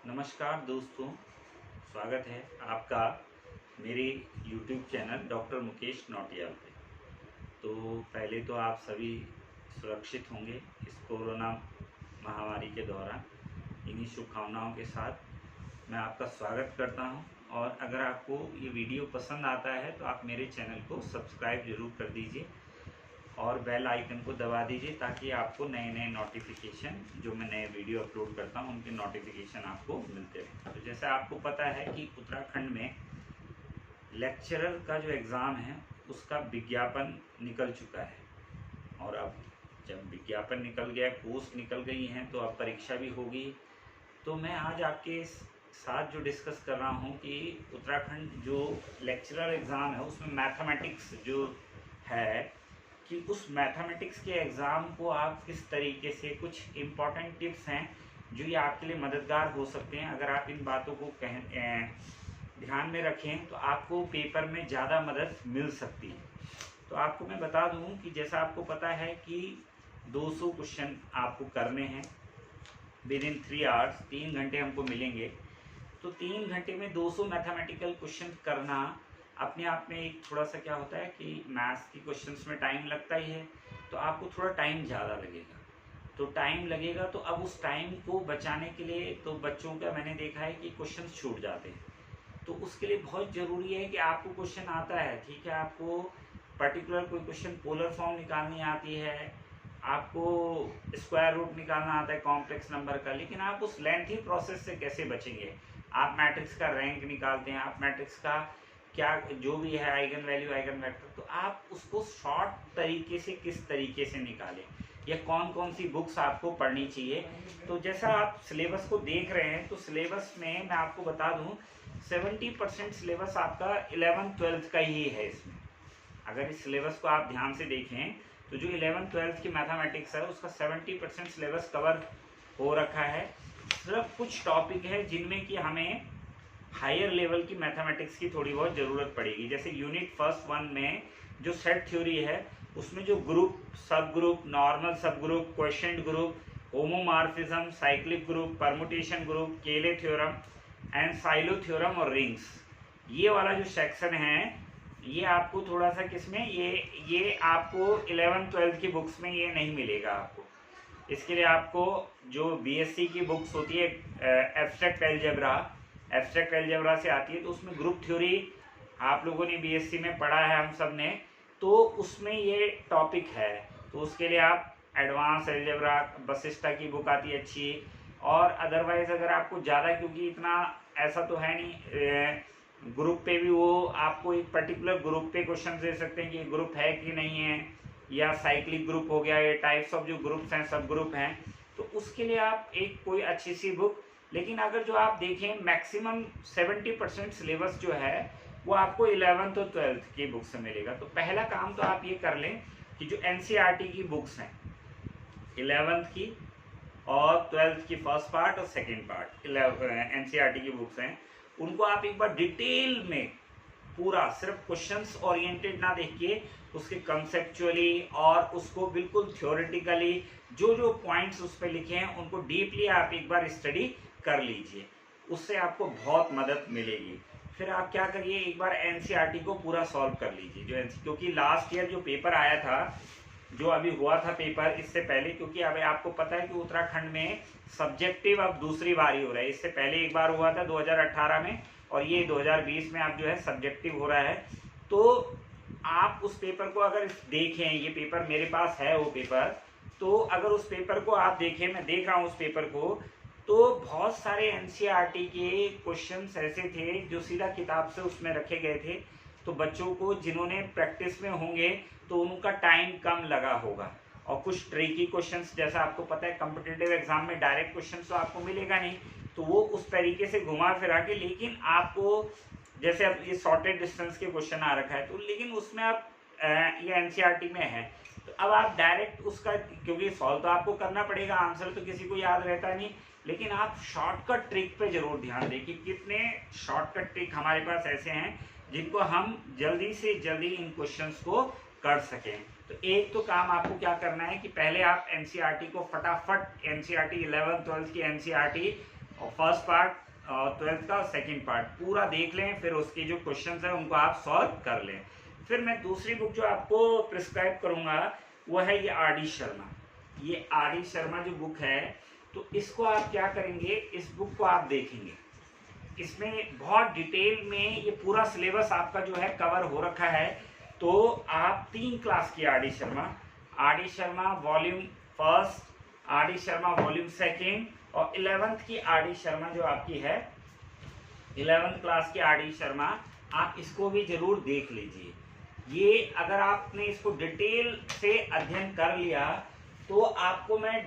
नमस्कार दोस्तों, स्वागत है आपका मेरे YouTube channel doctor Mukesh Nautiyal पे। तो पहले तो आप सभी सुरक्षित होंगे इस कोरोना महामारी के दौरान। इन्हीं शुभकामनाओं के साथ मैं आपका स्वागत करता हूं। और अगर आपको ये वीडियो पसंद आता है तो आप मेरे चैनल को सब्सक्राइब ज़रूर कर दीजिए और बेल आइकन को दबा दीजिए ताकि आपको नए नए नोटिफिकेशन, जो मैं नए वीडियो अपलोड करता हूं उनके नोटिफिकेशन आपको मिलते रहें। तो जैसे आपको पता है कि उत्तराखंड में लेक्चरर का जो एग्ज़ाम है उसका विज्ञापन निकल चुका है। और अब जब विज्ञापन निकल गया, पोस्ट निकल गई हैं, तो अब परीक्षा भी होगी। तो मैं आज आपके साथ जो डिस्कस कर रहा हूं कि उत्तराखंड जो लेक्चरर एग्ज़ाम है उसमें मैथमेटिक्स जो है कि उस मैथमेटिक्स के एग्ज़ाम को आप किस तरीके से, कुछ इम्पॉर्टेंट टिप्स हैं जो ये आपके लिए मददगार हो सकते हैं। अगर आप इन बातों को ध्यान में रखें तो आपको पेपर में ज़्यादा मदद मिल सकती है। तो आपको मैं बता दूं कि जैसा आपको पता है कि 200 क्वेश्चन आपको करने हैं विद इन 3 आवर्स। 3 घंटे हमको मिलेंगे। तो 3 घंटे में 200 मैथमेटिकल क्वेश्चन करना अपने आप में एक थोड़ा सा क्या होता है कि मैथ्स की क्वेश्चंस में टाइम लगता ही है, तो आपको थोड़ा टाइम ज़्यादा लगेगा। तो टाइम लगेगा, तो अब उस टाइम को बचाने के लिए तो बच्चों का मैंने देखा है कि क्वेश्चंस छूट जाते हैं। तो उसके लिए बहुत ज़रूरी है कि आपको क्वेश्चन आता है, ठीक है, आपको पर्टिकुलर कोई क्वेश्चन पोलर फॉर्म निकालनी आती है, आपको स्क्वायर रूट निकालना आता है कॉम्प्लेक्स नंबर का, लेकिन आप उस लेंथी प्रोसेस से कैसे बचेंगे। आप मैट्रिक्स का रैंक निकालते हैं, आप मैट्रिक्स का क्या जो भी है आइगन वैल्यू, आइगन वेक्टर, तो आप उसको शॉर्ट तरीके से किस तरीके से निकालें या कौन कौन सी बुक्स आपको पढ़नी चाहिए। तो जैसा आप सिलेबस को देख रहे हैं, तो सिलेबस में मैं आपको बता दूं 70% सिलेबस आपका 11th-12th का ही है। इसमें अगर इस सिलेबस को आप ध्यान से देखें तो जो 11th-12th की मैथमेटिक्स है उसका 70% सिलेबस कवर हो रखा है। सिर्फ कुछ टॉपिक है जिनमें कि हमें हायर लेवल की मैथमेटिक्स की थोड़ी बहुत ज़रूरत पड़ेगी। जैसे यूनिट फर्स्ट 1 में जो सेट थ्योरी है उसमें जो ग्रुप, सब ग्रुप, नॉर्मल सब group, question group, homomorphism, cyclic group, permutation group, केले थ्योरम एंड साइलो थ्योरम और रिंग्स, ये वाला जो सेक्शन है ये आपको थोड़ा सा किसमें ये आपको 11th-12th की बुक्स में ये नहीं मिलेगा आपको। इसके लिए आपको जो बीएससी की बुक्स होती है, एब्स्ट्रैक्ट एल्जेब्रा से आती है, तो उसमें ग्रुप थ्योरी आप लोगों ने बीएससी में पढ़ा है, हम सब ने, तो उसमें ये टॉपिक है। तो उसके लिए आप एडवांस एल्जेब्रा, वशिष्ठा की बुक आती है अच्छी। और अदरवाइज अगर आपको ज़्यादा, क्योंकि इतना ऐसा तो है नहीं, ग्रुप पे भी वो आपको एक पर्टिकुलर ग्रुप पे क्वेश्चन दे सकते हैं कि ये ग्रुप है कि नहीं है, या साइक्लिक ग्रुप हो गया, ये टाइप्स ऑफ जो ग्रुप्स हैं, सब ग्रुप हैं, तो उसके लिए आप एक कोई अच्छी सी बुक। लेकिन अगर जो आप देखें मैक्सिमम 70% सिलेबस जो है वो आपको 11th और 12th की बुक से मिलेगा। तो पहला काम तो आप ये कर लें कि जो एनसीईआरटी की बुक्स हैं 11th की और 12th की फर्स्ट पार्ट और सेकेंड पार्ट एनसीईआरटी की बुक्स हैं, उनको आप एक बार डिटेल में पूरा, सिर्फ क्वेश्चंस ओरिएंटेड ना देखिए, उसके कंसेप्चुअली और उसको बिल्कुल थ्योरेटिकली जो जो पॉइंट्स उस पर लिखे हैं उनको डीपली आप एक बार स्टडी कर लीजिए। उससे आपको बहुत मदद मिलेगी। फिर आप क्या करिए, एक बार एनसीईआरटी को पूरा सॉल्व कर लीजिए। क्योंकि लास्ट ईयर जो पेपर आया था, जो अभी हुआ था पेपर इससे पहले, क्योंकि अभी आपको पता है कि उत्तराखंड में सब्जेक्टिव अब दूसरी बारी हो रहा है। इससे पहले एक बार हुआ था 2018 में, और ये 2020 में अब जो है सब्जेक्टिव हो रहा है। तो आप उस पेपर को अगर देखें, ये पेपर मेरे पास है वो पेपर, तो अगर उस पेपर को आप देखें, मैं देख रहा हूँ उस पेपर को, तो बहुत सारे एनसीईआरटी के क्वेश्चंस ऐसे थे जो सीधा किताब से उसमें रखे गए थे। तो बच्चों को जिन्होंने प्रैक्टिस में होंगे तो उनका टाइम कम लगा होगा। और कुछ ट्रिकी क्वेश्चंस, जैसा आपको पता है कॉम्पिटिटिव एग्जाम में डायरेक्ट क्वेश्चंस तो आपको मिलेगा नहीं, तो वो उस तरीके से घुमा फिरा के, लेकिन आपको जैसे अब ये शॉर्टेड डिस्टेंस के क्वेश्चन आ रखा है, तो लेकिन उसमें आप ये एनसीईआरटी में है, तो अब आप डायरेक्ट उसका, क्योंकि सॉल्व तो आपको करना पड़ेगा, आंसर तो किसी को याद रहता नहीं, लेकिन आप शॉर्टकट ट्रिक पे जरूर ध्यान दें कि कितने शॉर्टकट ट्रिक हमारे पास ऐसे हैं जिनको हम जल्दी से जल्दी इन क्वेश्चंस को कर सकें। तो एक तो काम आपको क्या करना है कि पहले आप एनसीईआरटी को फटाफट, एनसीईआरटी 11th-12th की एनसीईआरटी और फर्स्ट पार्ट और 12th का सेकंड पार्ट पूरा देख लें, फिर उसके जो क्वेश्चंस हैं उनको आप सॉल्व कर लें। फिर मैं दूसरी बुक जो आपको प्रिस्क्राइब करूंगा वो है ये आर डी शर्मा। ये आर डी शर्मा जो बुक है, तो इसको आप क्या करेंगे, इस बुक को आप देखेंगे, इसमें बहुत डिटेल में ये पूरा सिलेबस आपका जो है कवर हो रखा है। तो आप 3 क्लास की R D Sharma volume first, R D Sharma volume second और 11th की आर डी शर्मा जो आपकी है 11th क्लास की आर डी शर्मा, आप इसको भी जरूर देख लीजिए। ये अगर आपने इसको डिटेल से अध्ययन कर लिया तो आपको मैं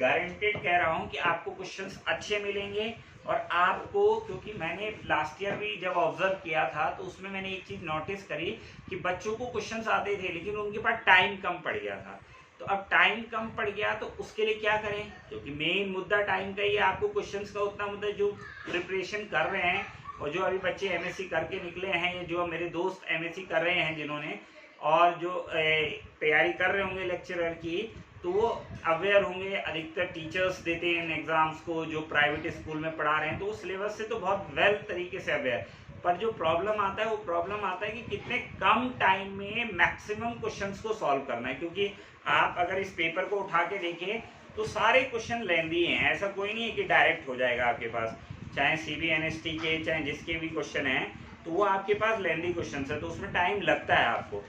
गारंटेड कह रहा हूं कि आपको क्वेश्चंस अच्छे मिलेंगे। और आपको, क्योंकि मैंने लास्ट ईयर भी जब ऑब्जर्व किया था तो उसमें मैंने एक चीज नोटिस करी कि बच्चों को क्वेश्चंस आते थे लेकिन उनके पास टाइम कम पड़ गया था। तो अब टाइम कम पड़ गया तो उसके लिए क्या करें, क्योंकि मेन मुद्दा टाइम का ही है। आपको क्वेश्चंस का उतना मुद्दा जो प्रिपरेशन कर रहे हैं और जो अभी बच्चे एमएससी करके निकले हैं, या जो मेरे दोस्त एमएससी कर रहे हैं जिन्होंने, और जो तैयारी कर रहे होंगे लेक्चरर की, तो वो अवेयर होंगे। अधिकतर टीचर्स देते हैं इन एग्जाम्स को जो प्राइवेट स्कूल में पढ़ा रहे हैं, तो वो सिलेबस से तो बहुत वेल तरीके से अवेयर। पर जो प्रॉब्लम आता है वो प्रॉब्लम आता है कि कितने कम टाइम में मैक्सिमम क्वेश्चंस को सॉल्व करना है। क्योंकि आप अगर इस पेपर को उठा के देखें तो सारे क्वेश्चन लेंदी हैं, ऐसा कोई नहीं है कि डायरेक्ट हो जाएगा आपके पास। चाहे CBNST के चाहे जिसके भी क्वेश्चन हैं, तो वो आपके पास लेंदी क्वेश्चन है, तो उसमें टाइम लगता है आपको।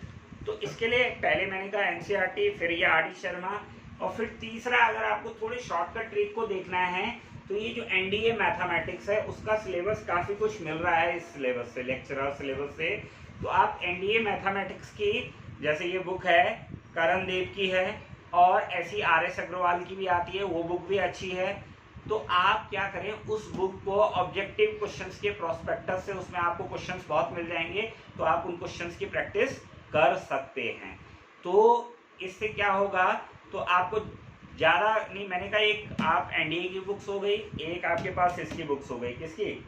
तो इसके लिए पहले मैंने कहा NCERT, फिर ये आर डी शर्मा, और फिर तीसरा अगर आपको थोड़े शॉर्टकट ट्रिक को देखना है तो ये जो NDA मैथमेटिक्स है उसका सिलेबस काफ़ी कुछ मिल रहा है इस सिलेबस से, लेक्चरर सिलेबस से। तो आप NDA मैथमेटिक्स की, जैसे ये बुक है करण देव की है, और ऐसी RS अग्रवाल की भी आती है, वो बुक भी अच्छी है। तो आप क्या करें, उस बुक को ऑब्जेक्टिव क्वेश्चंस के प्रोस्पेक्टस से, उसमें आपको क्वेश्चंस बहुत मिल जाएंगे, तो आप उन क्वेश्चंस की प्रैक्टिस कर सकते हैं। तो इससे क्या होगा, तो आपको ज़्यादा नहीं, मैंने कहा एक आप NDA की बुक्स हो गई, एक आपके पास इसकी बुक्स हो गई, किसकी,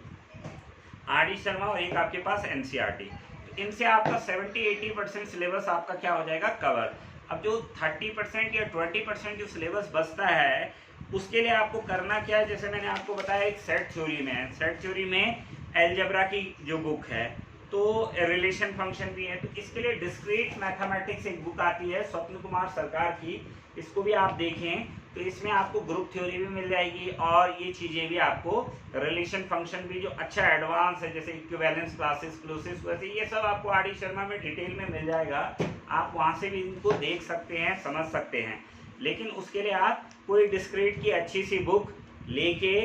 आर डी शर्मा, और एक आपके पास NCERT। तो इनसे आपका 70-80% सिलेबस आपका क्या हो जाएगा, कवर। अब जो 30% या 20% जो सिलेबस बचता है उसके लिए आपको करना क्या है, जैसे मैंने आपको बताया एक सेट थ्योरी में है, सेट थ्योरी में एलजेब्रा की जो बुक है, तो रिलेशन फंक्शन भी है। तो इसके लिए डिस्क्रीट मैथमेटिक्स एक बुक आती है स्वप्न कुमार सरकार की, इसको भी आप देखें। तो इसमें आपको ग्रुप थ्योरी भी मिल जाएगी और ये चीज़ें भी आपको, रिलेशन फंक्शन भी जो अच्छा एडवांस है, जैसे इक्विवेलेंस क्लासेस, क्लोसेस, वैसे ये सब आपको आर डी शर्मा में डिटेल में मिल जाएगा। आप वहाँ से भी इनको देख सकते हैं, समझ सकते हैं। लेकिन उसके लिए आप कोई डिस्क्रीट की अच्छी सी बुक लेके,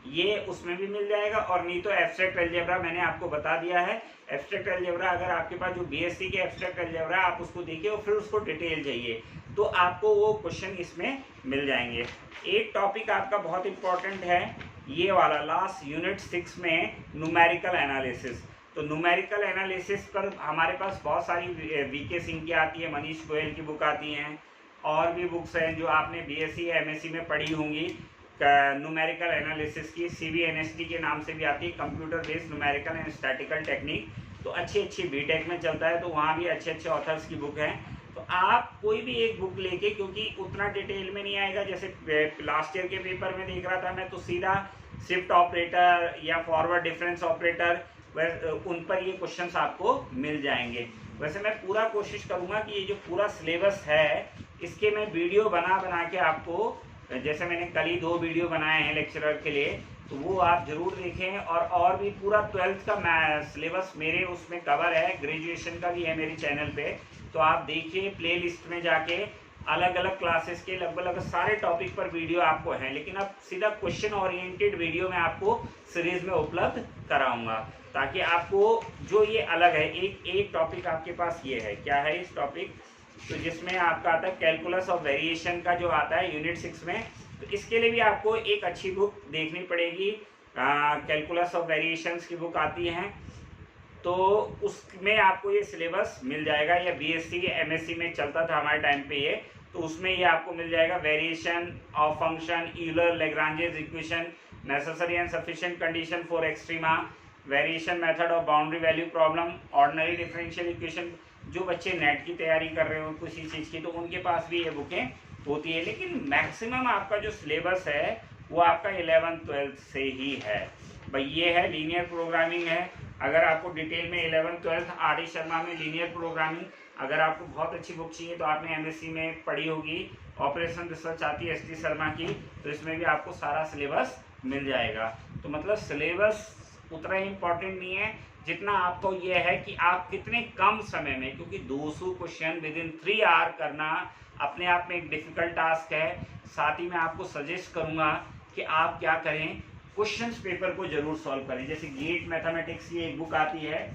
ये उसमें भी मिल जाएगा। और नहीं तो एब्स्ट्रैक्ट अलजेब्रा मैंने आपको बता दिया है। एब्स्ट्रैक्ट अलजेब्रा अगर आपके पास जो BSc के एब्स्ट्रैक्ट अलजेब्रा आप उसको देखिए और फिर उसको डिटेल चाहिए तो आपको वो क्वेश्चन इसमें मिल जाएंगे। एक टॉपिक आपका बहुत इंपॉर्टेंट है, ये वाला लास्ट यूनिट 6 में न्यूमेरिकल एनालिसिस। तो न्यूमेरिकल एनालिसिस पर हमारे पास बहुत सारी VK सिंह की आती है, मनीष गोयल की बुक आती हैं, और भी बुक्स हैं जो आपने BSc या MSc में पढ़ी होंगी। न्यूमेरिकल एनालिसिस की CBNST के नाम से भी आती है, computer based numerical and statistical technique. तो अच्छी अच्छी BTech में चलता है, तो वहाँ भी अच्छे अच्छे ऑथर्स की बुक हैं। तो आप कोई भी एक बुक लेके, क्योंकि उतना डिटेल में नहीं आएगा, जैसे लास्ट ईयर के पेपर में देख रहा था मैं, तो सीधा शिफ्ट ऑपरेटर या फॉरवर्ड डिफरेंस ऑपरेटर, उन पर ये क्वेश्चंस आपको मिल जाएंगे। वैसे मैं पूरा कोशिश करूँगा कि ये जो पूरा सिलेबस है इसके मैं वीडियो बना बना के आपको, जैसे मैंने कल ही 2 वीडियो बनाए हैं लेक्चरर के लिए, तो वो आप जरूर देखें। और भी पूरा 12th का सिलेबस मेरे उसमें कवर है, ग्रेजुएशन का भी है मेरे चैनल पे, तो आप देखिए प्लेलिस्ट में जाके, अलग अलग क्लासेस के लगभग सारे टॉपिक पर वीडियो आपको हैं। लेकिन अब सीधा क्वेश्चन ओरिएंटेड वीडियो मैं आपको सीरीज में उपलब्ध कराऊंगा, ताकि आपको जो ये अलग है, एक टॉपिक आपके पास ये है, क्या है इस टॉपिक, तो जिसमें आपका आता है कैलकुलस ऑफ वेरिएशन का जो आता है यूनिट 6 में। तो इसके लिए भी आपको एक अच्छी बुक देखनी पड़ेगी, कैलकुलस ऑफ वेरिएशंस की बुक आती हैं, तो उसमें आपको ये सिलेबस मिल जाएगा। या BSc के MSc में चलता था हमारे टाइम पे ये, तो उसमें ये आपको मिल जाएगा। Variation of function, Euler Lagrange's equation, necessary and sufficient condition for extrema, variation method of boundary value problem, ordinary differential equation. जो बच्चे नेट की तैयारी कर रहे हो किसी चीज़ की, तो उनके पास भी ये बुकें होती है। लेकिन मैक्सिमम आपका जो सिलेबस है वो आपका 11th-12th से ही है भाई। ये है लीनियर प्रोग्रामिंग है। अगर आपको डिटेल में 11th-12th आर.डी. शर्मा में लीनियर प्रोग्रामिंग, अगर आपको बहुत अच्छी बुक चाहिए तो आपने एमएससी में पढ़ी होगी, ऑपरेशन रिसर्च आती है एस.टी. शर्मा की, तो इसमें भी आपको सारा सिलेबस मिल जाएगा। तो मतलब सिलेबस उतना ही इम्पोर्टेंट नहीं है जितना आपको ये है कि आप कितने कम समय में, क्योंकि 200 क्वेश्चन विद इन 3 आवर करना अपने आप में एक डिफ़िकल्ट टास्क है। साथ ही मैं आपको सजेस्ट करूँगा कि आप क्या करें, क्वेश्चंस पेपर को जरूर सॉल्व करें। जैसे गेट मैथमेटिक्स की एक बुक आती है,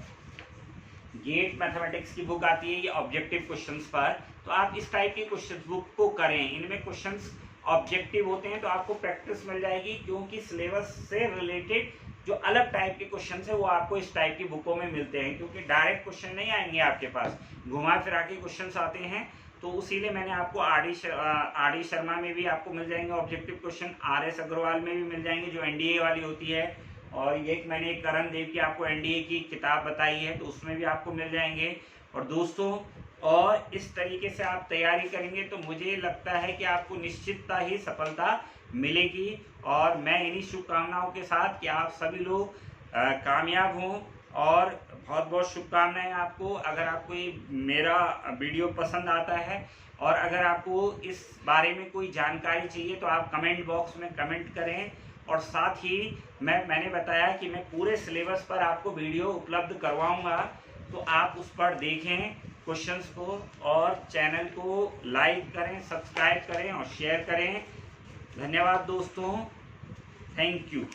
गेट मैथमेटिक्स की बुक आती है, ये ऑब्जेक्टिव क्वेश्चंस पर, तो आप इस टाइप की क्वेश्चंस बुक को करें। इनमें क्वेश्चंस ऑब्जेक्टिव होते हैं तो आपको प्रैक्टिस मिल जाएगी, क्योंकि सिलेबस से रिलेटेड जो अलग टाइप के क्वेश्चन है वो आपको इस टाइप की बुकों में मिलते हैं, क्योंकि डायरेक्ट क्वेश्चन नहीं आएंगे आपके पास, घुमा फिरा के क्वेश्चन आते हैं। तो उसीलिए मैंने आपको आर.डी. शर्मा में भी आपको मिल जाएंगे ऑब्जेक्टिव क्वेश्चन, आर.एस. अग्रवाल में भी मिल जाएंगे जो एनडीए वाली होती है, और ये मैंने करण देव की आपको एनडीए की किताब बताई है तो उसमें भी आपको मिल जाएंगे। और दोस्तों, और इस तरीके से आप तैयारी करेंगे तो मुझे लगता है कि आपको निश्चितता ही सफलता मिलेगी। और मैं इन्हीं शुभकामनाओं के साथ कि आप सभी लोग कामयाब हों, और बहुत बहुत शुभकामनाएं आपको। अगर आपको ये मेरा वीडियो पसंद आता है और अगर आपको इस बारे में कोई जानकारी चाहिए तो आप कमेंट बॉक्स में कमेंट करें। और साथ ही मैंने बताया कि मैं पूरे सिलेबस पर आपको वीडियो उपलब्ध करवाऊंगा, तो आप उस पर देखें क्वेश्चंस को, और चैनल को लाइक करें, सब्सक्राइब करें और शेयर करें। धन्यवाद दोस्तों, थैंक यू।